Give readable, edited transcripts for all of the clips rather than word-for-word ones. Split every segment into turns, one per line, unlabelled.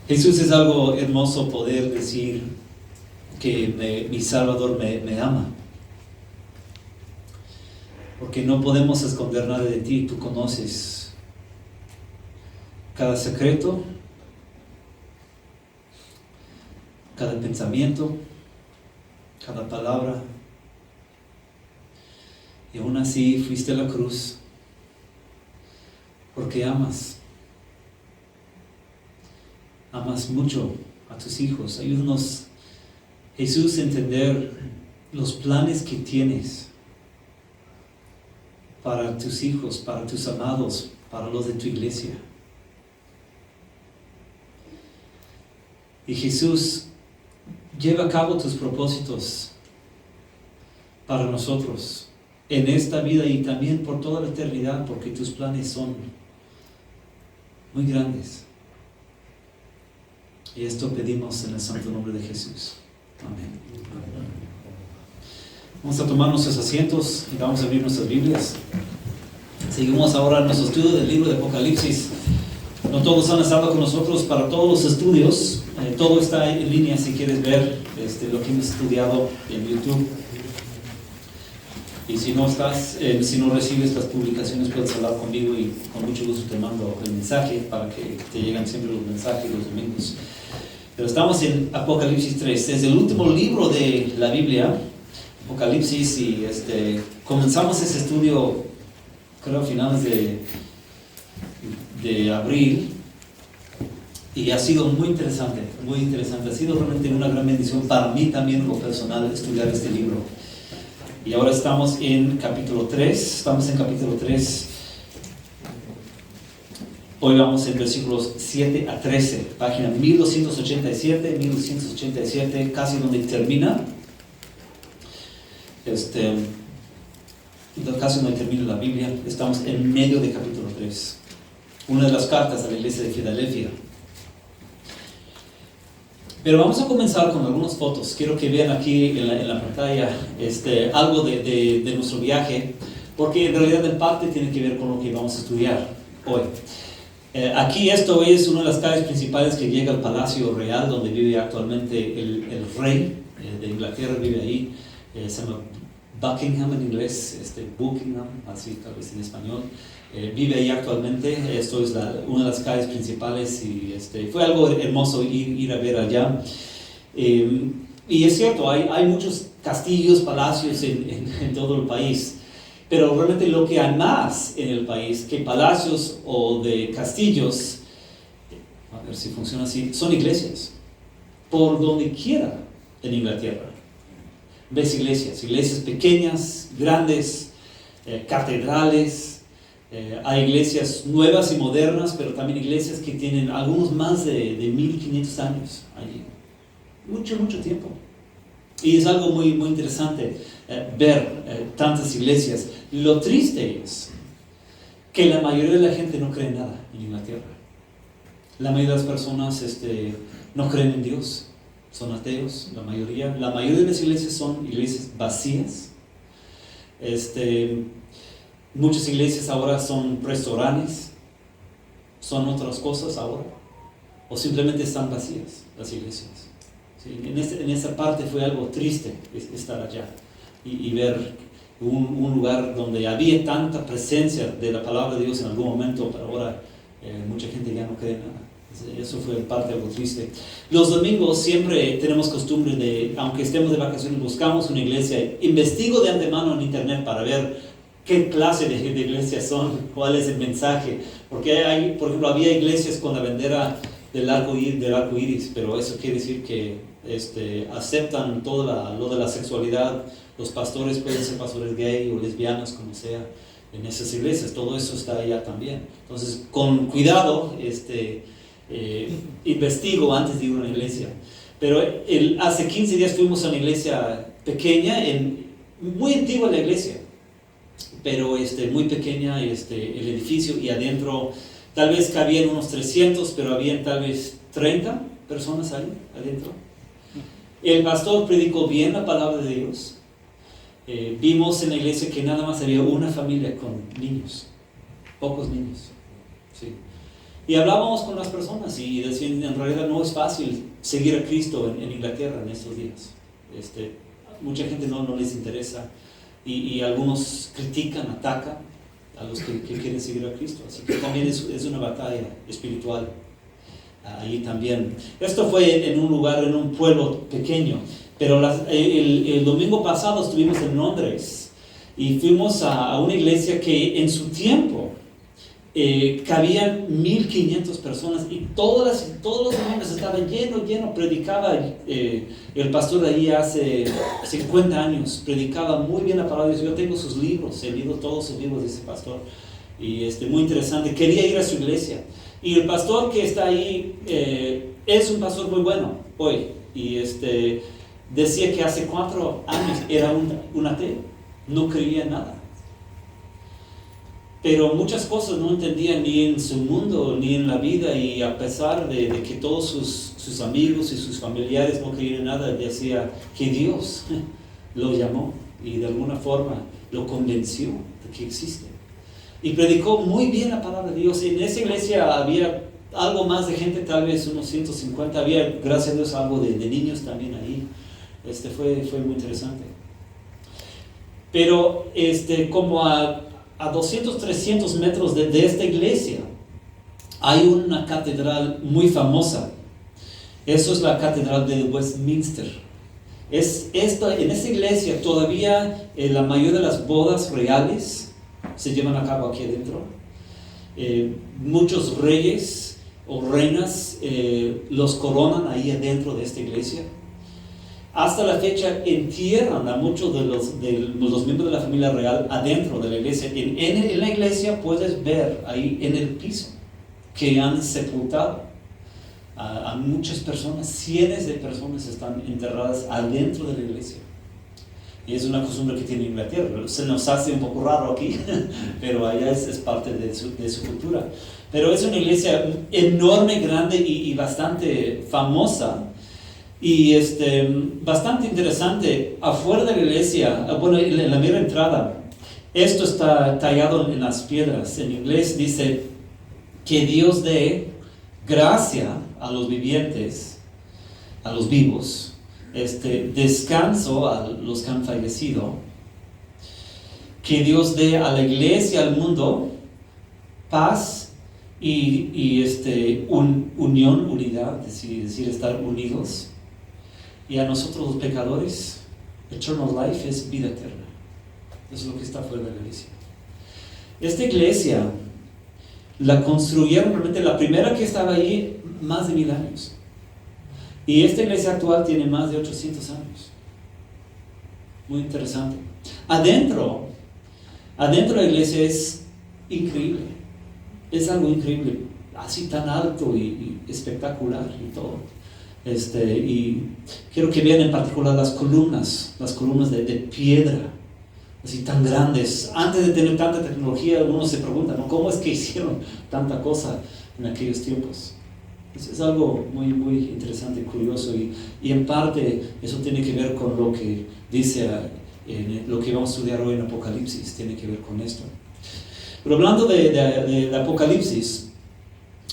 Jesús, es algo hermoso poder decir que mi Salvador me ama. Porque no podemos esconder nada de ti. Tú conoces cada secreto, cada pensamiento, cada palabra. Y aún así fuiste a la cruz porque amas. Amas mucho a tus hijos. Ayúdanos, Jesús, a entender los planes que tienes para tus hijos, para tus amados, para los de tu iglesia. Y Jesús, lleva a cabo tus propósitos para nosotros en esta vida y también por toda la eternidad, porque tus planes son muy grandes. Y esto pedimos en el santo nombre de Jesús. Amén. Vamos a tomar nuestros asientos y vamos a abrir nuestras Biblias. Seguimos ahora nuestro estudio del libro de Apocalipsis. No todos han estado con nosotros para todos los estudios. Todo está en línea si quieres ver lo que hemos estudiado en YouTube. Y si no recibes las publicaciones, puedes hablar conmigo y con mucho gusto te mando el mensaje para que te lleguen siempre los mensajes los domingos. Pero estamos en Apocalipsis 3. Es el último libro de la Biblia, Apocalipsis, y comenzamos ese estudio, creo, a finales de abril. Y ha sido muy interesante, muy interesante. Ha sido realmente una gran bendición para mí también, en lo personal, estudiar este libro. Y ahora estamos en capítulo 3. Hoy vamos en versículos 7 a 13, página 1287, casi donde termina. Casi no termina la Biblia, estamos en medio de capítulo 3, una de las cartas a la iglesia de Filadelfia. Pero vamos a comenzar con algunas fotos. Quiero que vean aquí en la pantalla algo de nuestro viaje, porque en realidad en parte tiene que ver con lo que vamos a estudiar hoy. Aquí esto es una de las calles principales que llega al Palacio Real, donde vive actualmente el rey de Inglaterra, vive ahí. Se llama Buckingham en inglés, Buckingham, así tal vez en español. Vive ahí actualmente. Esto es una de las calles principales y fue algo hermoso ir a ver allá. Y es cierto, hay muchos castillos, palacios en todo el país. Pero realmente lo que hay más en el país que palacios o de castillos, a ver si funciona así, son iglesias. Por donde quiera en Inglaterra ves iglesias pequeñas, grandes, catedrales. Hay iglesias nuevas y modernas, pero también iglesias que tienen algunos más de 1500 años allí. Mucho tiempo. Y es algo muy interesante ver tantas iglesias. Lo triste es que la mayoría de la gente no cree en nada en Inglaterra. La mayoría de las personas no creen en Dios, son ateos, la mayoría de las iglesias son iglesias vacías. Muchas iglesias ahora son restaurantes, son otras cosas ahora, o simplemente están vacías las iglesias. ¿Sí? En esa parte fue algo triste estar allá y ver un lugar donde había tanta presencia de la palabra de Dios en algún momento, pero ahora mucha gente ya no cree en nada. Eso fue en parte algo triste. Los domingos siempre tenemos costumbre de, aunque estemos de vacaciones, buscamos una iglesia. Investigo de antemano en internet para ver qué clase de iglesias son, cuál es el mensaje. Porque por ejemplo, había iglesias con la bandera del arco iris, pero eso quiere decir que aceptan todo lo de la sexualidad. Los pastores pueden ser pastores gay o lesbianas, como sea, en esas iglesias. Todo eso está allá también. Entonces, con cuidado, investigo antes de ir a una iglesia. Pero hace 15 días fuimos a una iglesia pequeña, muy antigua la iglesia, pero muy pequeña el edificio, y adentro tal vez cabían unos 300, pero habían tal vez 30 personas ahí adentro. El pastor predicó bien la palabra de Dios. Vimos en la iglesia que nada más había una familia con niños, pocos niños. ¿Sí? Y hablábamos con las personas y decían, en realidad no es fácil seguir a Cristo en Inglaterra en estos días. Mucha gente no les interesa y algunos critican, atacan a los que quieren seguir a Cristo. Así que también es una batalla espiritual ahí también. Esto fue en un lugar, en un pueblo pequeño, pero el domingo pasado estuvimos en Londres y fuimos a una iglesia que en su tiempo cabían 1500 personas y todos los domingos estaban lleno. Predicaba el pastor de ahí hace 50 años, predicaba muy bien la palabra de Dios. Yo tengo sus libros, he leído todos sus libros de ese pastor y muy interesante. Quería ir a su iglesia y el pastor que está ahí es un pastor muy bueno hoy y decía que hace 4 años era un ateo, no creía en nada. Pero muchas cosas no entendía ni en su mundo ni en la vida, y a pesar de que todos sus amigos y sus familiares no creían en nada, decía que Dios lo llamó y de alguna forma lo convenció de que existe. Y predicó muy bien la palabra de Dios. En esa iglesia había algo más de gente, tal vez unos 150, había, gracias a Dios, algo de niños también ahí. Fue muy interesante. Pero como a 200, 300 metros de esta iglesia hay una catedral muy famosa. Eso es la catedral de Westminster. En esta iglesia todavía la mayoría de las bodas reales se llevan a cabo aquí adentro. Muchos reyes o reinas los coronan ahí adentro de esta iglesia. Hasta la fecha entierran a muchos de los miembros de la familia real adentro de la iglesia. En la iglesia puedes ver ahí en el piso que han sepultado a muchas personas. Cientos de personas están enterradas adentro de la iglesia. Y es una costumbre que tiene Inglaterra. Se nos hace un poco raro aquí, pero allá es parte de su cultura. Pero es una iglesia enorme, grande y bastante famosa. Y bastante interesante. Afuera de la iglesia, bueno, en la mera entrada, esto está tallado en las piedras. En inglés dice que Dios dé gracia a los vivientes, a los vivos, descanso a los que han fallecido, que Dios dé a la iglesia, al mundo, paz y unión, unidad, es decir, estar unidos, y a nosotros los pecadores, eternal life es vida eterna. Eso es lo que está fuera de la iglesia. Esta iglesia la construyeron realmente, la primera que estaba ahí, más de 1000 años. Y esta iglesia actual tiene más de 800 años. Muy interesante. Adentro de la iglesia es increíble. Es algo increíble. Así tan alto y espectacular y todo. Y quiero que vean en particular las columnas de piedra, así tan grandes. Antes de tener tanta tecnología, uno se pregunta, ¿no? ¿Cómo es que hicieron tanta cosa en aquellos tiempos? Es algo muy, muy interesante, curioso, y en parte eso tiene que ver con lo que dice lo que vamos a estudiar hoy en Apocalipsis, tiene que ver con esto. Pero hablando de Apocalipsis,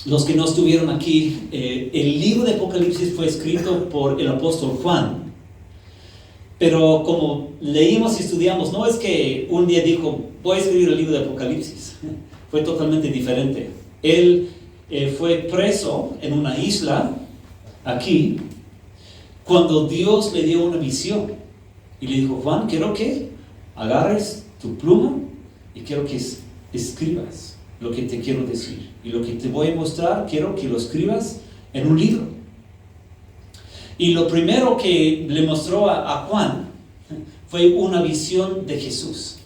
los que no estuvieron aquí, el libro de Apocalipsis fue escrito por el apóstol Juan, pero como leímos y estudiamos, no es que un día dijo, voy a escribir el libro de Apocalipsis, fue totalmente diferente. Él fue preso en una isla, aquí, cuando Dios le dio una visión, y le dijo, Juan, quiero que agarres tu pluma, y quiero que escribas lo que te quiero decir, y lo que te voy a mostrar, quiero que lo escribas en un libro. Y lo primero que le mostró a Juan fue una visión de Jesús.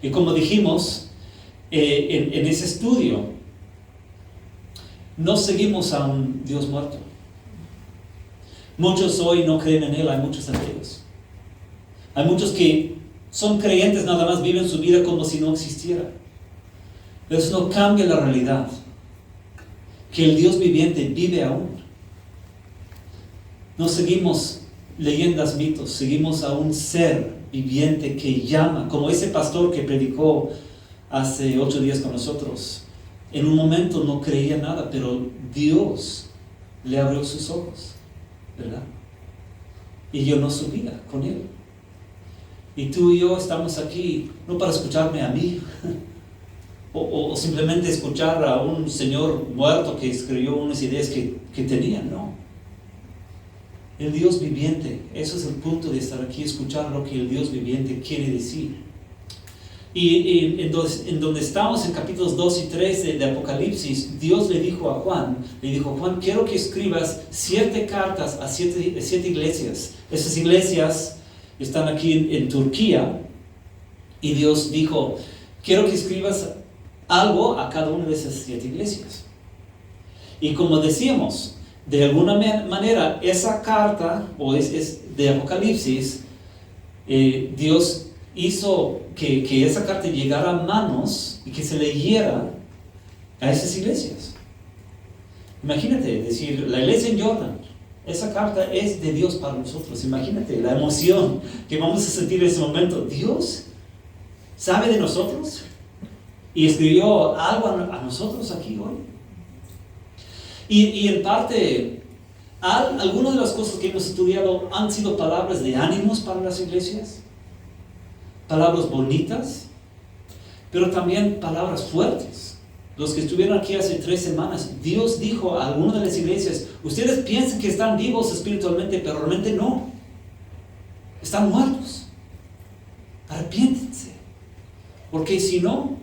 Y como dijimos, en ese estudio, no seguimos a un Dios muerto. Muchos hoy no creen en Él, hay muchos ateos. Hay muchos que son creyentes, nada más viven su vida como si no existiera. Pero eso no cambia la realidad, que el Dios viviente vive aún. No seguimos leyendas, mitos, seguimos a un ser viviente que llama, como ese pastor que predicó hace 8 días con nosotros. En un momento no creía nada, pero Dios le abrió sus ojos, ¿verdad? Y llenó su vida con Él. Y tú y yo estamos aquí no para escucharme a mí, o simplemente escuchar a un señor muerto que escribió unas ideas que tenía, no. El Dios viviente, eso es el punto de estar aquí, escuchar lo que el Dios viviente quiere decir. Y en donde estamos en capítulos 2 y 3 de Apocalipsis, Dios le dijo a Juan, Juan, quiero que escribas 7 cartas a 7 iglesias. Esas iglesias están aquí en Turquía, y Dios dijo, quiero que escribas algo a cada una de esas 7 iglesias. Y como decíamos, de alguna manera, esa carta, o es de Apocalipsis, Dios hizo que esa carta llegara a manos y que se leyera a esas iglesias. Imagínate, decir, la iglesia en Jordan, esa carta es de Dios para nosotros. Imagínate la emoción que vamos a sentir en ese momento. Dios sabe de nosotros y escribió algo a nosotros aquí hoy. Y en parte, algunas de las cosas que hemos estudiado han sido palabras de ánimos para las iglesias, palabras bonitas, pero también palabras fuertes. Los que estuvieron aquí hace 3 semanas, Dios dijo a algunas de las iglesias, ustedes piensan que están vivos espiritualmente, pero realmente no. Están muertos. Arrepiéntense, porque si no,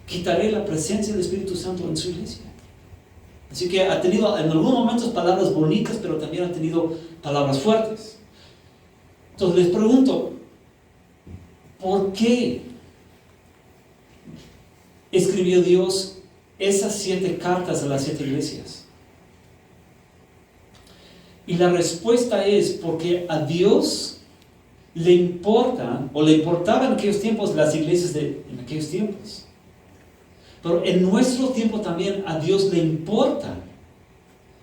quitaré la presencia del Espíritu Santo en su iglesia. Así que ha tenido en algunos momentos palabras bonitas, pero también ha tenido palabras fuertes. Entonces les pregunto, ¿por qué escribió Dios esas 7 cartas a las 7 iglesias? Y la respuesta es porque a Dios le importa, o le importaba en aquellos tiempos las iglesias en aquellos tiempos. Pero en nuestro tiempo también a Dios le importa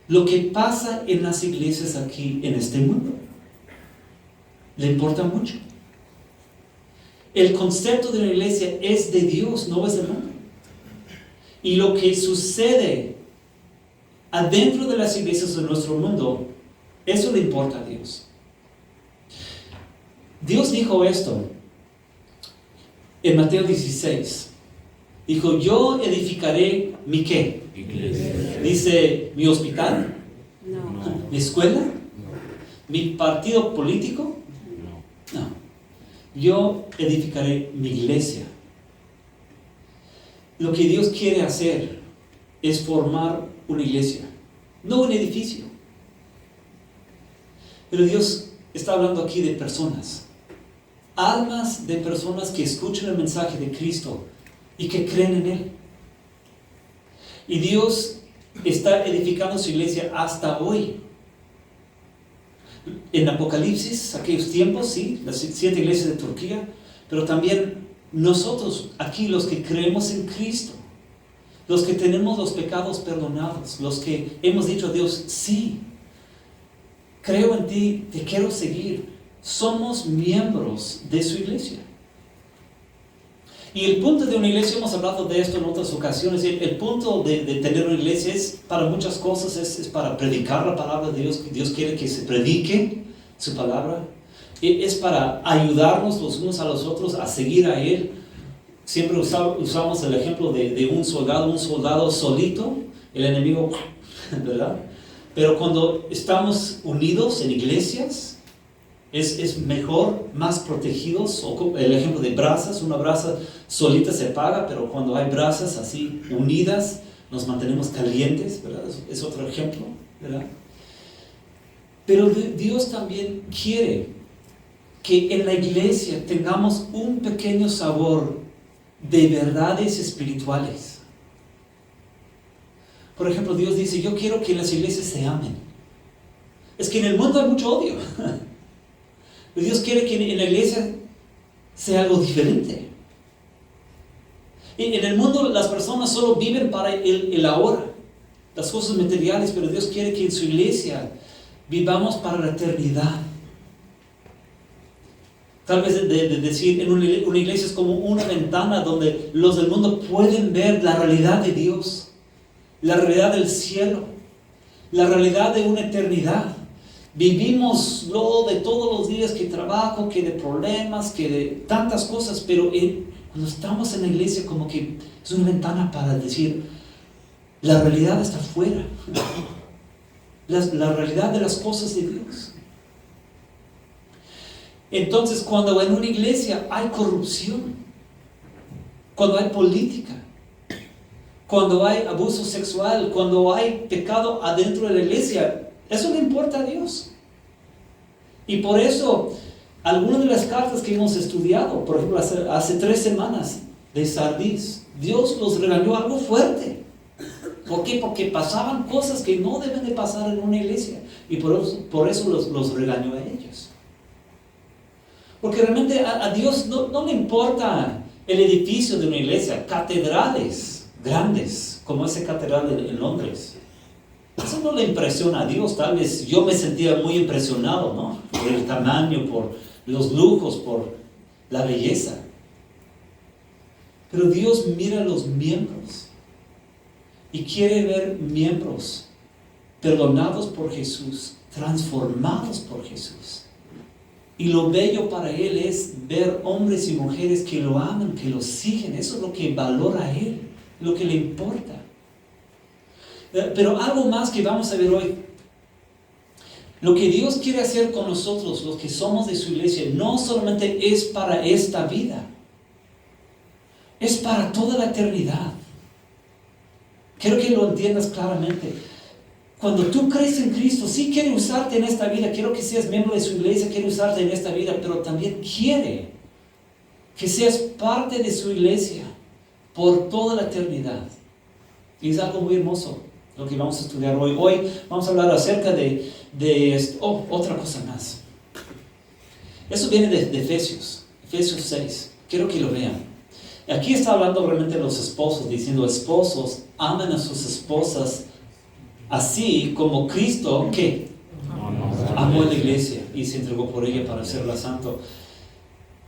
lo que pasa en las iglesias aquí en este mundo. Le importa mucho. El concepto de la iglesia es de Dios, no es del hombre. Y lo que sucede adentro de las iglesias de nuestro mundo, eso le importa a Dios. Dios dijo esto en Mateo 16. Dijo, yo edificaré mi ¿qué? Iglesia. Dice, ¿mi hospital? No. ¿Mi escuela? No. ¿Mi partido político? No. Yo edificaré mi iglesia. Lo que Dios quiere hacer es formar una iglesia, no un edificio. Pero Dios está hablando aquí de personas, almas de personas que escuchan el mensaje de Cristo y que creen en Él. Y Dios está edificando su iglesia hasta hoy. En Apocalipsis, aquellos tiempos, sí, las 7 iglesias de Turquía, pero también nosotros, aquí los que creemos en Cristo, los que tenemos los pecados perdonados, los que hemos dicho a Dios, sí, creo en ti, te quiero seguir, somos miembros de su iglesia. Y el punto de una iglesia, hemos hablado de esto en otras ocasiones, el punto de tener una iglesia es para muchas cosas, es para predicar la palabra de Dios. Dios quiere que se predique su palabra, es para ayudarnos los unos a los otros a seguir a Él. Siempre usamos el ejemplo de un soldado solito, el enemigo, ¿verdad? Pero cuando estamos unidos en iglesias, es mejor, más protegidos. O el ejemplo de brasas, una brasa solita se apaga, pero cuando hay brasas así unidas, nos mantenemos calientes, ¿verdad? Es otro ejemplo, ¿verdad? Pero Dios también quiere que en la iglesia tengamos un pequeño sabor de verdades espirituales. Por ejemplo, Dios dice, yo quiero que las iglesias se amen. Es que en el mundo hay mucho odio. Dios quiere que en la iglesia sea algo diferente. En el mundo las personas solo viven para el ahora, las cosas materiales, pero Dios quiere que en su iglesia vivamos para la eternidad. Tal vez de decir, en una iglesia es como una ventana donde los del mundo pueden ver la realidad de Dios, la realidad del cielo, la realidad de una eternidad. Vivimos lo de todos los días, que trabajo, que de problemas, que de tantas cosas, pero cuando estamos en la iglesia como que es una ventana para decir, la realidad está afuera, la realidad de las cosas de Dios. Entonces, cuando en una iglesia hay corrupción, cuando hay política, cuando hay abuso sexual, cuando hay pecado adentro de la iglesia, eso le importa a Dios. Y por eso, algunas de las cartas que hemos estudiado, por ejemplo, hace 3 semanas, de Sardis, Dios los regañó algo fuerte. ¿Por qué? Porque pasaban cosas que no deben de pasar en una iglesia. Y por eso los regañó a ellos. Porque realmente a Dios no le importa el edificio de una iglesia, catedrales grandes, como esa catedral en Londres. Eso no le impresiona a Dios. Tal vez yo me sentía muy impresionado, ¿no? Por el tamaño, por los lujos, por la belleza. Pero Dios mira a los miembros y quiere ver miembros perdonados por Jesús, transformados por Jesús. Y lo bello para Él es ver hombres y mujeres que lo aman, que lo siguen. Eso es lo que valora a Él, lo que le importa. Pero algo más que vamos a ver hoy. Lo que Dios quiere hacer con nosotros, los que somos de su iglesia, no solamente es para esta vida, es para toda la eternidad. Quiero que lo entiendas claramente. Cuando tú crees en Cristo, sí quiere usarte en esta vida, quiero que seas miembro de su iglesia, quiere usarte en esta vida, pero también quiere que seas parte de su iglesia por toda la eternidad. Y es algo muy hermoso lo que vamos a estudiar hoy. Hoy vamos a hablar acerca de otra cosa más. Eso viene de Efesios 6. Quiero que lo vean. Aquí está hablando realmente de los esposos, diciendo: esposos, amen a sus esposas así como Cristo, ¿qué? Amó a la iglesia y se entregó por ella para hacerla santo.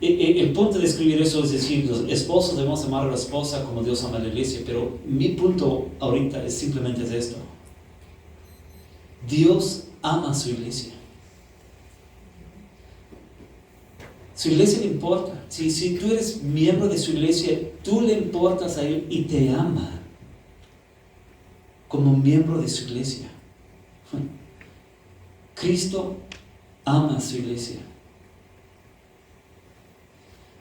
El punto de escribir eso es decir, los esposos debemos amar a la esposa como Dios ama a la iglesia, pero mi punto ahorita es simplemente esto: Dios ama a su iglesia. Su iglesia le importa. Si tú eres miembro de su iglesia, tú le importas a él y te ama como miembro de su iglesia. Cristo ama a su iglesia.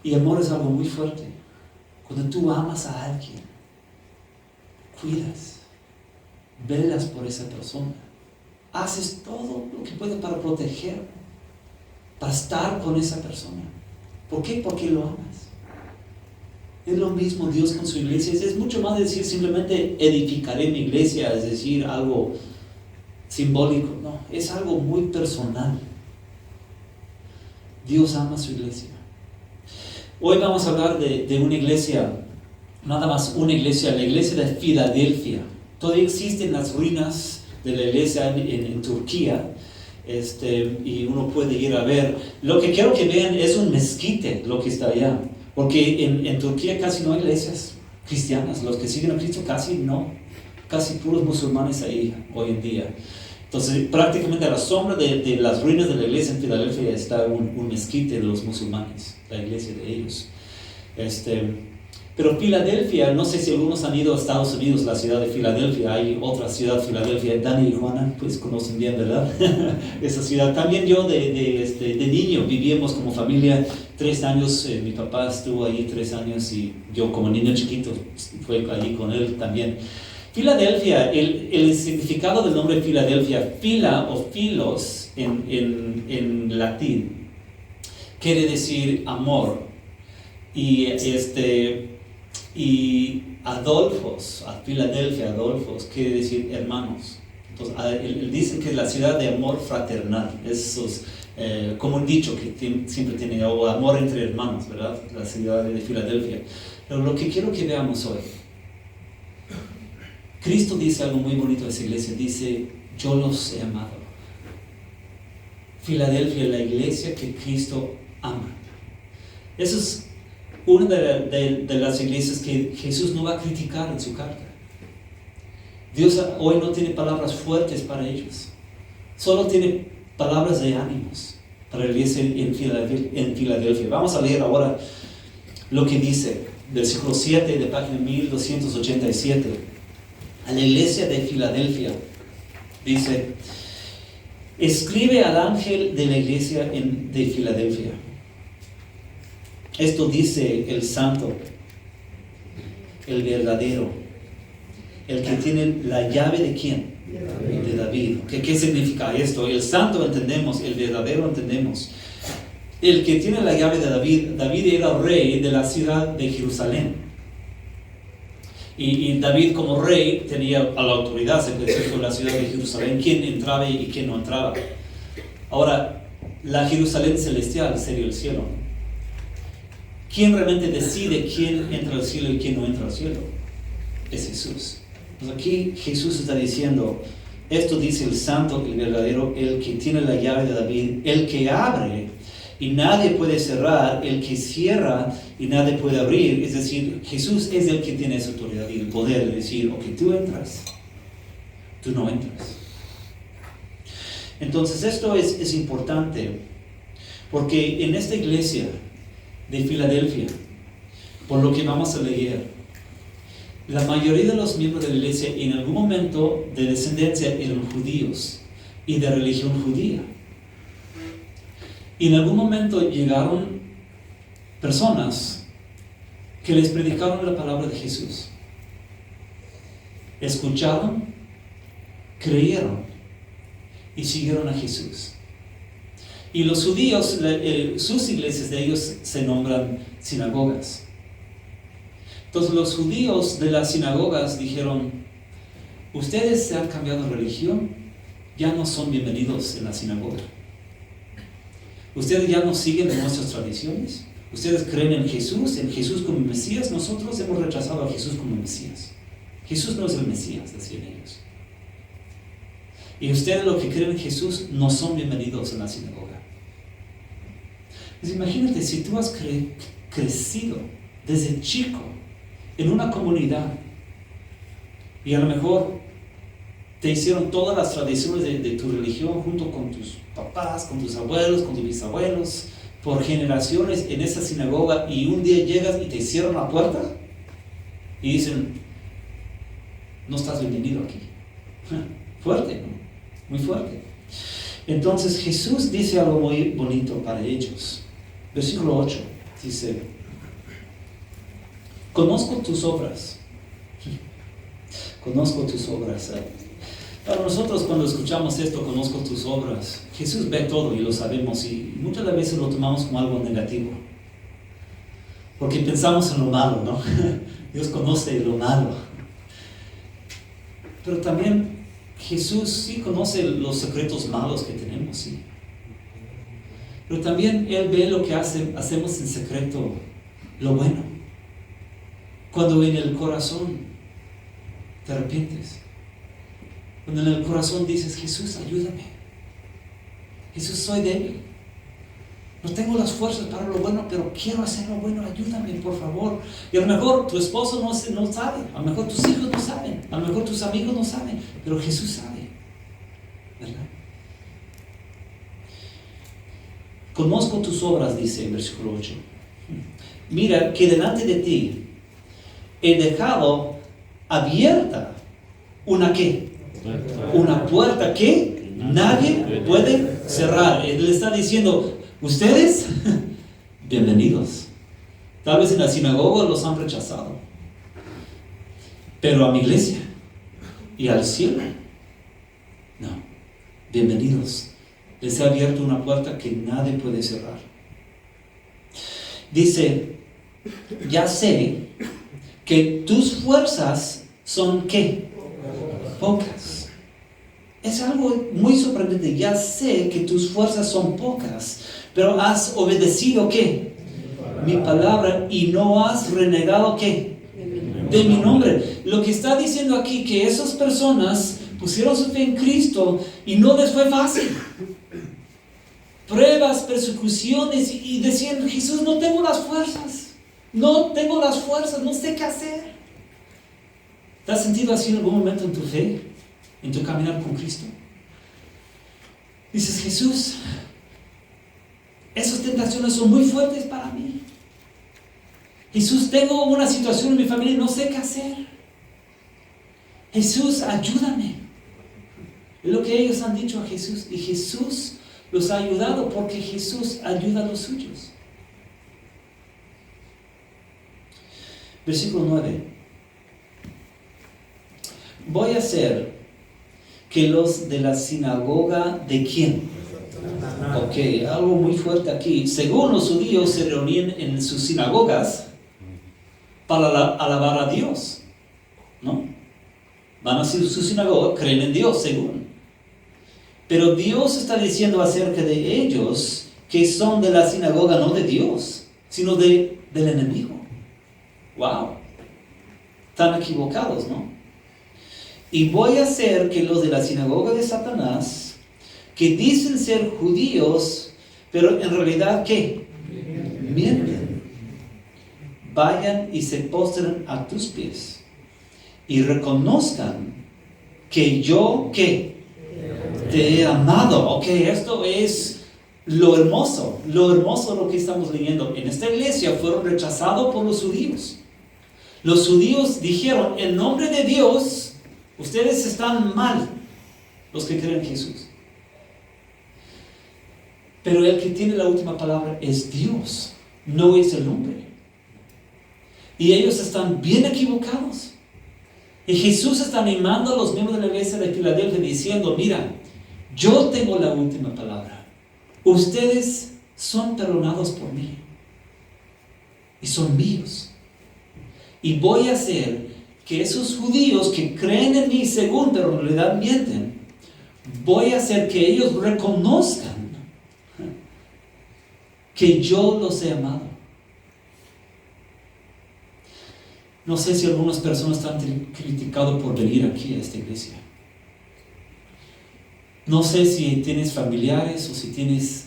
Y amor es algo muy fuerte. Cuando tú amas a alguien, cuidas, velas por esa persona, haces todo lo que puedes para proteger, para estar con esa persona. ¿Por qué? Porque lo amas. Es lo mismo Dios con su iglesia. Es mucho más decir simplemente edificaré mi iglesia, es decir, algo simbólico. No, es algo muy personal. Dios ama a su iglesia. Hoy vamos a hablar de una iglesia, nada más una iglesia, la iglesia de Filadelfia. Todavía existen las ruinas de la iglesia en Turquía, y uno puede ir a ver. Lo que quiero que vean es un mezquite, lo que está allá, porque en Turquía casi no hay iglesias cristianas. Los que siguen a Cristo casi no, casi puros musulmanes ahí hoy en día. Entonces, prácticamente a la sombra de las ruinas de la iglesia en Filadelfia está un mezquite de los musulmanes, la iglesia de ellos. Pero Filadelfia, no sé si algunos han ido a Estados Unidos, la ciudad de Filadelfia. Hay otra ciudad, Filadelfia. Dani y Juana, pues conocen bien, ¿verdad? Esa ciudad. También yo de niño vivíamos como familia 3 años. Mi papá estuvo ahí 3 años y yo como niño chiquito fue allí con él también. Filadelfia, el significado del nombre Filadelfia, fila o filos en latín, quiere decir amor. Y Adolfos, a Filadelfia, Adolfos, quiere decir hermanos. Entonces, él dice que es la ciudad de amor fraternal. Eso es como un dicho que siempre tiene, o amor entre hermanos, ¿verdad? La ciudad de Filadelfia. Pero lo que quiero que veamos hoy, Cristo dice algo muy bonito de esa iglesia. Dice: yo los he amado. Filadelfia, la iglesia que Cristo ama. Eso es una de las iglesias que Jesús no va a criticar en su carta. Dios hoy no tiene palabras fuertes para ellos. Solo tiene palabras de ánimos para la iglesia en Filadelfia. Vamos a leer ahora lo que dice, versículo 7 de página 1287. A la iglesia de Filadelfia dice: escribe al ángel de la iglesia de Filadelfia. Esto dice el santo, el verdadero, el que tiene la llave de ¿quién? De David. ¿Qué significa esto? El santo entendemos, el verdadero entendemos. El que tiene la llave de David. David era rey de la ciudad de Jerusalén. Y David como rey tenía a la autoridad, se puede decir, sobre la ciudad de Jerusalén, quién entraba y quién no entraba. Ahora, la Jerusalén celestial sería el cielo. ¿Quién realmente decide quién entra al cielo y quién no entra al cielo? Es Jesús. Pues aquí Jesús está diciendo, esto dice el santo, el verdadero, el que tiene la llave de David, el que abre y nadie puede cerrar, el que cierra y nadie puede abrir. Es decir, Jesús es el que tiene esa autoridad y el poder de decir: ok, tú entras, tú no entras. Entonces esto es importante, porque en esta iglesia de Filadelfia, por lo que vamos a leer, la mayoría de los miembros de la iglesia en algún momento de descendencia eran judíos y de religión judía. Y en algún momento llegaron personas que les predicaron la palabra de Jesús. Escucharon, creyeron y siguieron a Jesús. Y los judíos, sus iglesias de ellos se nombran sinagogas. Entonces los judíos de las sinagogas dijeron: ustedes se han cambiado de religión, ya no son bienvenidos en la sinagoga. Ustedes ya no siguen nuestras tradiciones. Ustedes creen en Jesús como Mesías. Nosotros hemos rechazado a Jesús como Mesías. Jesús no es el Mesías, decían ellos. Y ustedes, los que creen en Jesús, no son bienvenidos en la sinagoga. Pues imagínate, si tú has crecido desde chico en una comunidad y a lo mejor te hicieron todas las tradiciones de tu religión junto con tus papás, con tus abuelos, con tus bisabuelos, por generaciones en esa sinagoga, y un día llegas y te cierran la puerta y dicen, no estás bienvenido aquí. Fuerte, ¿no? Muy fuerte. Entonces Jesús dice algo muy bonito para ellos. Versículo 8 dice, conozco tus obras. Conozco tus obras. Para nosotros, cuando escuchamos esto, conozco tus obras, Jesús ve todo y lo sabemos, y muchas veces lo tomamos como algo negativo, porque pensamos en lo malo, ¿no? Dios conoce lo malo. Pero también Jesús sí conoce los secretos malos que tenemos, sí. Pero también Él ve lo que hacemos en secreto, lo bueno. Cuando en el corazón te arrepientes. Cuando en el corazón dices, Jesús, ayúdame. Jesús, soy débil. No tengo las fuerzas para lo bueno, pero quiero hacer lo bueno. Ayúdame, por favor. Y a lo mejor tu esposo no sabe. A lo mejor tus hijos no saben. A lo mejor tus amigos no saben. Pero Jesús sabe. ¿Verdad? Conozco tus obras, dice en versículo 8. Mira que delante de ti he dejado abierta una ¿qué? Una puerta que nadie puede cerrar. Él le está diciendo, ustedes, bienvenidos. Tal vez en la sinagoga los han rechazado, pero a mi iglesia y al cielo, no. Bienvenidos. Les he abierto una puerta que nadie puede cerrar. Dice, ya sé que tus fuerzas son ¿qué? Pocas. Es algo muy sorprendente. Ya sé que tus fuerzas son pocas, pero has obedecido ¿qué? Mi palabra, y no has renegado ¿qué? De mi nombre. Lo que está diciendo aquí, que esas personas pusieron su fe en Cristo y no les fue fácil. Pruebas, persecuciones, y decían, Jesús, no tengo las fuerzas. No tengo las fuerzas, no sé qué hacer. ¿Te has sentido así en algún momento en tu fe? ¿En tu caminar con Cristo? Dices, Jesús, esas tentaciones son muy fuertes para mí. Jesús, tengo una situación en mi familia y no sé qué hacer. Jesús, ayúdame. Es lo que ellos han dicho a Jesús, y Jesús los ha ayudado, porque Jesús ayuda a los suyos. Versículo 9. Voy a hacer que los de la sinagoga, ¿de quién? Ok, algo muy fuerte aquí. Según los judíos se reunían en sus sinagogas para alabar a Dios, ¿no? Van a su sinagoga, creen en Dios, según. Pero Dios está diciendo acerca de ellos que son de la sinagoga, no de Dios, sino del enemigo. Wow, están equivocados, ¿no? Y voy a hacer que los de la sinagoga de Satanás, que dicen ser judíos, pero en realidad ¿qué? Mienten. Vayan y se postren a tus pies y reconozcan que yo ¿qué? Te he amado. Ok, esto es lo hermoso lo que estamos leyendo. En esta iglesia fueron rechazados por los judíos. Los judíos dijeron, en nombre de Dios, ustedes están mal, los que creen en Jesús. Pero el que tiene la última palabra es Dios, no es el hombre. Y ellos están bien equivocados. Y Jesús está animando a los miembros de la iglesia de Filadelfia diciendo, mira, yo tengo la última palabra. Ustedes son perdonados por mí. Y son míos. Y voy a hacer que esos judíos que creen en mí según, pero en realidad mienten, voy a hacer que ellos reconozcan que yo los he amado. No sé si algunas personas te han criticado por venir aquí a esta iglesia. No sé si tienes familiares o si tienes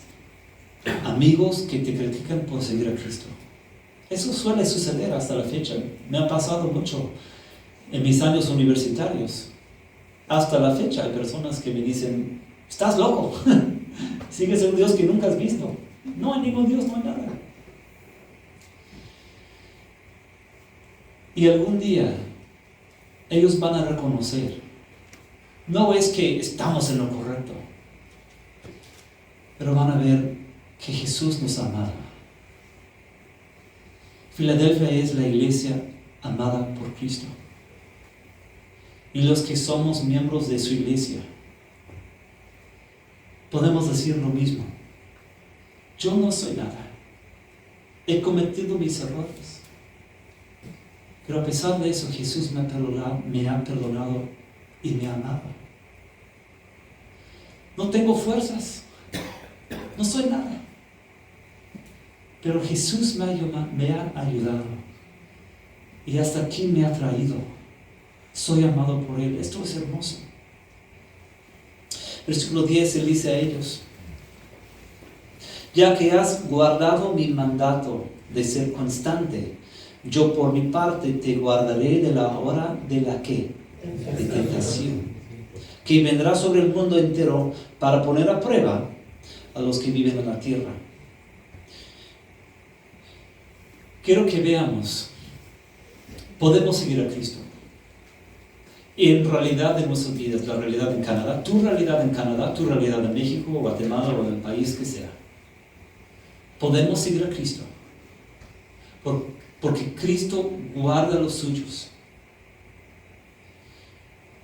amigos que te critican por seguir a Cristo. Eso suele suceder hasta la fecha. Me ha pasado mucho en mis años universitarios. Hasta la fecha hay personas que me dicen, estás loco, sigues a un Dios que nunca has visto. No hay ningún Dios, no hay nada. Y algún día ellos van a reconocer, no es que estamos en lo correcto, pero van a ver que Jesús nos amaba. Filadelfia es la iglesia amada por Cristo. Y los que somos miembros de su iglesia, podemos decir lo mismo. Yo no soy nada. He cometido mis errores. Pero a pesar de eso, Jesús me ha perdonado y me ha amado. No tengo fuerzas. No soy nada. Pero Jesús me ha ayudado. Y hasta aquí me ha traído. Soy amado por Él. Esto es hermoso. Versículo 10, Él dice a ellos: ya que has guardado mi mandato de ser constante, yo por mi parte te guardaré de la hora de la que de tentación, que vendrá sobre el mundo entero para poner a prueba a los que viven en la tierra. Quiero que veamos, podemos seguir a Cristo. Y en realidad de nuestras vidas, la realidad en Canadá, tu realidad en México, Guatemala o en el país que sea, podemos seguir a Cristo. Porque Cristo guarda los suyos.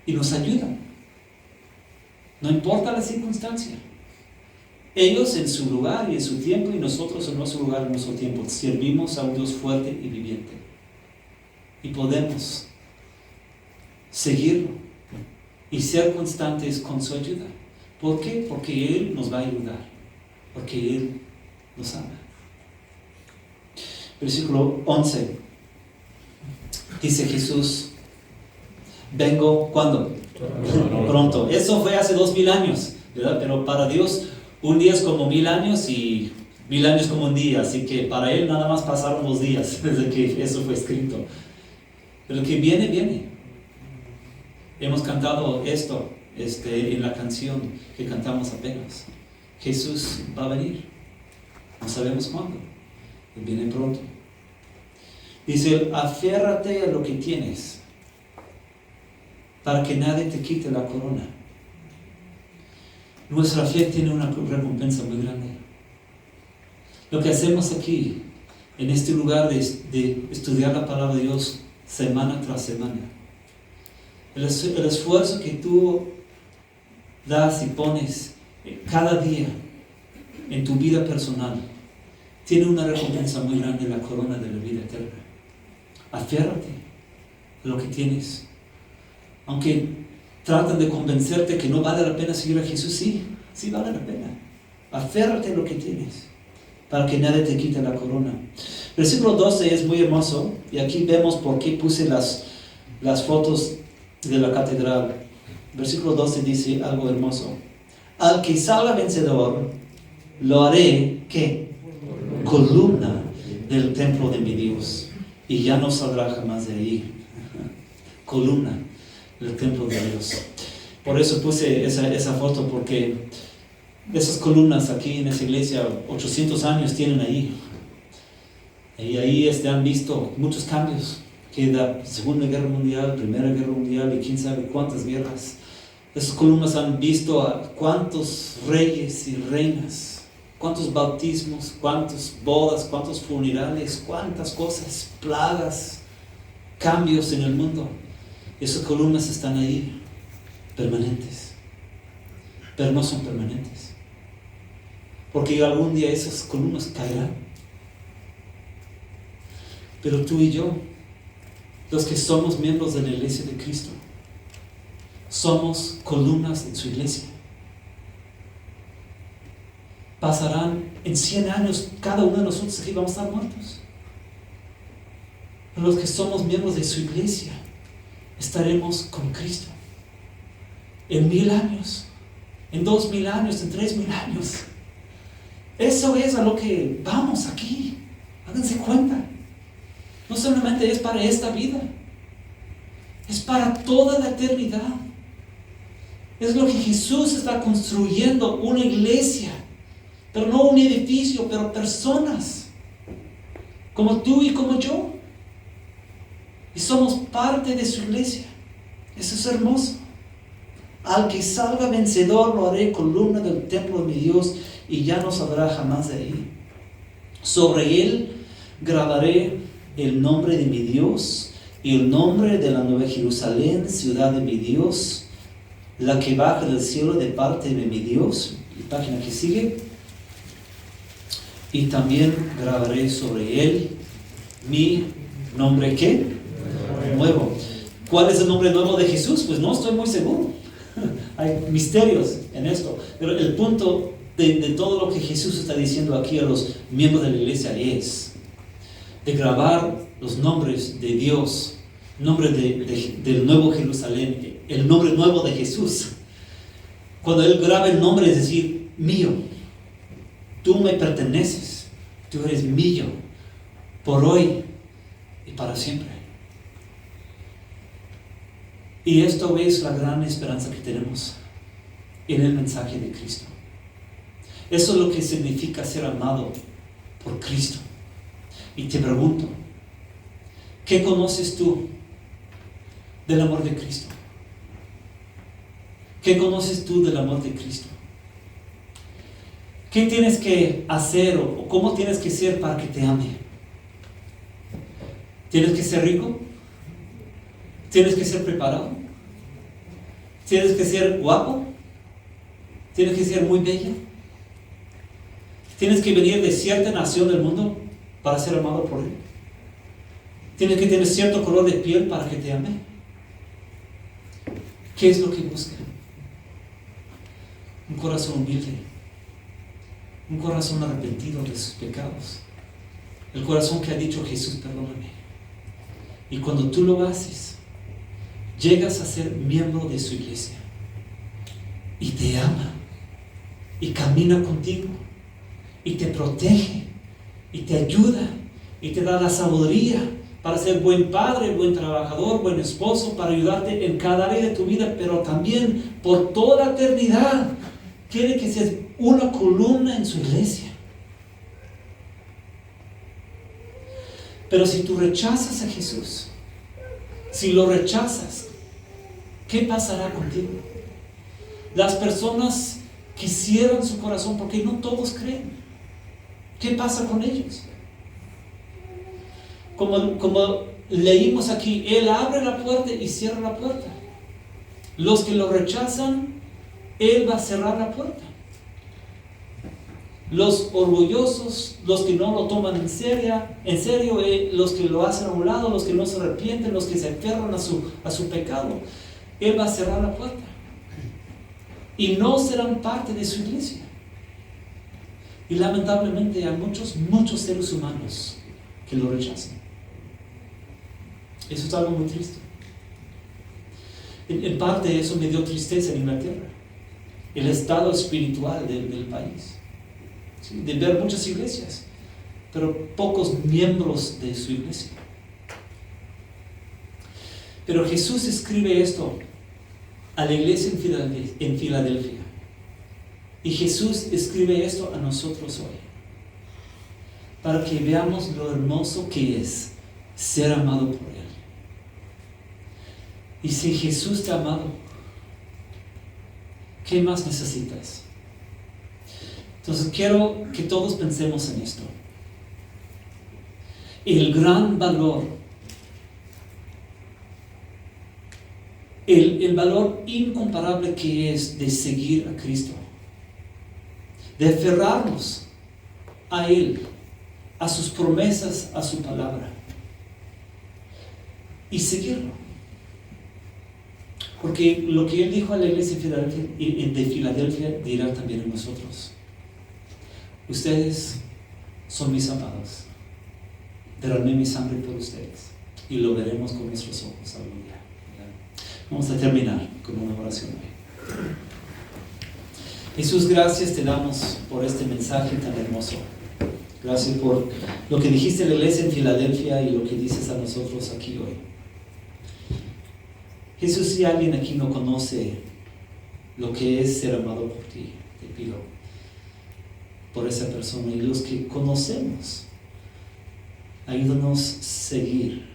Y nos ayuda. No importa la circunstancia. Ellos en su lugar y en su tiempo, y nosotros en nuestro lugar y en nuestro tiempo, servimos a un Dios fuerte y viviente. Y podemos seguirlo y ser constantes con su ayuda. ¿Por qué? Porque Él nos va a ayudar. Porque Él nos ama. Versículo 11. Dice Jesús: vengo, ¿cuándo? Pronto. Eso fue hace 2000 años, ¿verdad? Pero para Dios un día es como 1000 años y 1000 años como un día. Así que para Él nada más pasaron los días desde que eso fue escrito. Pero el que viene, viene. Hemos cantado esto en la canción que cantamos apenas. Jesús va a venir. No sabemos cuándo. Él viene pronto. Dice: aférrate a lo que tienes, para que nadie te quite la corona. Nuestra fe tiene una recompensa muy grande. Lo que hacemos aquí, en este lugar de estudiar la palabra de Dios semana tras semana, el esfuerzo que tú das y pones cada día en tu vida personal, tiene una recompensa muy grande, la corona de la vida eterna. Aférrate a lo que tienes. Aunque tratan de convencerte que no vale la pena seguir a Jesús, sí vale la pena. Aférrate a lo que tienes, para que nadie te quite la corona. Versículo 12 es muy hermoso, y aquí vemos por qué puse las fotos de la catedral. Versículo 12 dice algo hermoso: al que salga vencedor, lo haré, ¿qué? Columna del templo de mi Dios, y ya no saldrá jamás de ahí. Columna del templo de Dios. Por eso puse esa foto, porque esas columnas aquí en esa iglesia, 800 años tienen ahí. Y ahí han visto muchos cambios. Que la Segunda Guerra Mundial, Primera Guerra Mundial y quién sabe cuántas guerras. Esas columnas han visto a cuántos reyes y reinas, cuántos bautismos, cuántas bodas, cuántos funerales, cuántas cosas, plagas, cambios en el mundo. Esas columnas están ahí, permanentes. Pero no son permanentes, porque algún día esas columnas caerán. Pero tú y yo, los que somos miembros de la iglesia de Cristo, somos columnas en su iglesia. Pasarán en 100 años, cada uno de nosotros aquí vamos a estar muertos. Pero los que somos miembros de su iglesia, estaremos con Cristo. En 1000 años, en 2000 años, en 3000 años. Eso es a lo que vamos aquí. Háganse cuenta. No solamente es para esta vida, es para toda la eternidad. Es lo que Jesús está construyendo, una iglesia, pero no un edificio, pero personas, como tú y como yo. Y somos parte de su iglesia. Eso es hermoso. Al que salga vencedor lo haré columna del templo de mi Dios, y ya no saldrá jamás de ahí. Sobre él grabaré el nombre de mi Dios y el nombre de la nueva Jerusalén, ciudad de mi Dios, la que baja del cielo de parte de mi Dios. La página que sigue. Y también grabaré sobre él mi nombre, ¿qué? Nuevo. ¿Cuál es el nombre nuevo de Jesús? Pues no estoy muy seguro. Hay misterios en esto. Pero el punto de todo lo que Jesús está diciendo aquí a los miembros de la iglesia es de grabar los nombres de Dios, nombre del nuevo Jerusalén, el nombre nuevo de Jesús. Cuando Él graba el nombre, es decir, mío. Tú me perteneces, tú eres mío, por hoy y para siempre. Y esto es la gran esperanza que tenemos en el mensaje de Cristo. Eso es lo que significa ser amado por Cristo. Y te pregunto, ¿qué conoces tú del amor de Cristo? ¿Qué conoces tú del amor de Cristo? ¿Qué tienes que hacer o cómo tienes que ser para que te ame? ¿Tienes que ser rico? ¿Tienes que ser preparado? ¿Tienes que ser guapo? ¿Tienes que ser muy bella? ¿Tienes que venir de cierta nación del mundo para ser amado por Él? ¿Tienes que tener cierto color de piel para que te ame? ¿Qué es lo que busca? Un corazón humilde, un corazón arrepentido de sus pecados, el corazón que ha dicho: Jesús, perdóname. Y cuando tú lo haces, llegas a ser miembro de su iglesia y te ama y camina contigo y te protege y te ayuda y te da la sabiduría para ser buen padre, buen trabajador, buen esposo, para ayudarte en cada área de tu vida, pero también por toda la eternidad quiere que seas una columna en su iglesia. Pero si tú rechazas a Jesús, si lo rechazas, ¿qué pasará contigo? Las personas que cierran su corazón, porque no todos creen, ¿qué pasa con ellos? Como leímos aquí, Él abre la puerta y cierra la puerta. Los que lo rechazan, Él va a cerrar la puerta. Los orgullosos, los que no lo toman en serio, los que lo hacen a un lado, los que no se arrepienten, los que se aferran a su pecado, Él va a cerrar la puerta. Y no serán parte de su iglesia. Y lamentablemente hay muchos seres humanos que lo rechazan. Eso es algo muy triste. En parte eso me dio tristeza en Inglaterra. El estado espiritual del país. ¿Sí? De ver muchas iglesias, pero pocos miembros de su iglesia. Pero Jesús escribe esto a la iglesia en Filadelfia. Y Jesús escribe esto a nosotros hoy, para que veamos lo hermoso que es ser amado por Él. Y si Jesús te ha amado, ¿qué más necesitas? Entonces quiero que todos pensemos en esto. El gran valor, el valor incomparable que es de seguir a Cristo, de aferrarnos a Él, a sus promesas, a su palabra, y seguirlo. Porque lo que Él dijo a la iglesia de Filadelfia dirá también a nosotros. ustedes son mis amados, derramé mi sangre por ustedes y lo veremos con nuestros ojos algún día. Vamos a terminar con una oración hoy. Jesús, gracias te damos por este mensaje tan hermoso. Gracias por lo que dijiste a la iglesia en Filadelfia y lo que dices a nosotros aquí hoy. Jesús, si alguien aquí no conoce lo que es ser amado por ti, te pido por esa persona, y los que conocemos, ayúdanos a seguir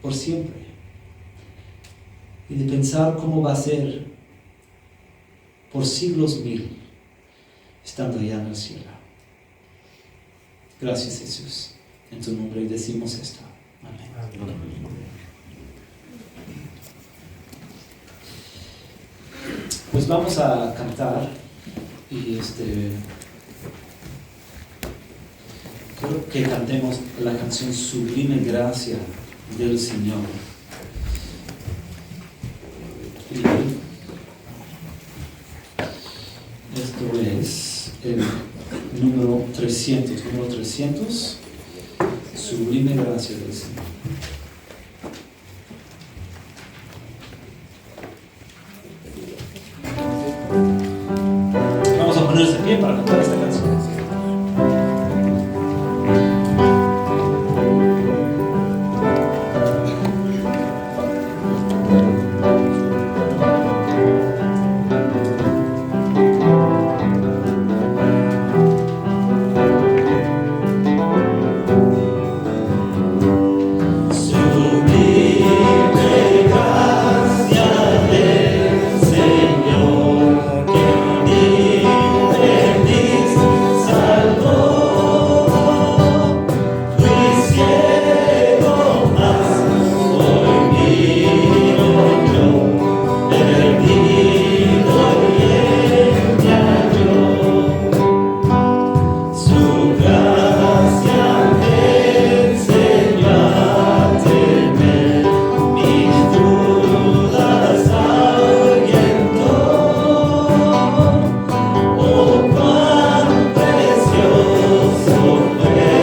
por siempre y de pensar cómo va a ser por siglos mil estando allá en el cielo. Gracias, Jesús, en tu nombre decimos esto. Amén. Pues vamos a cantar y creo que cantemos la canción Sublime Gracia del Señor. Y esto es el número 300, Sublime Gracia del Señor. Vamos a ponernos de pie para cantar esta canción.
Oh, cuán precioso fue.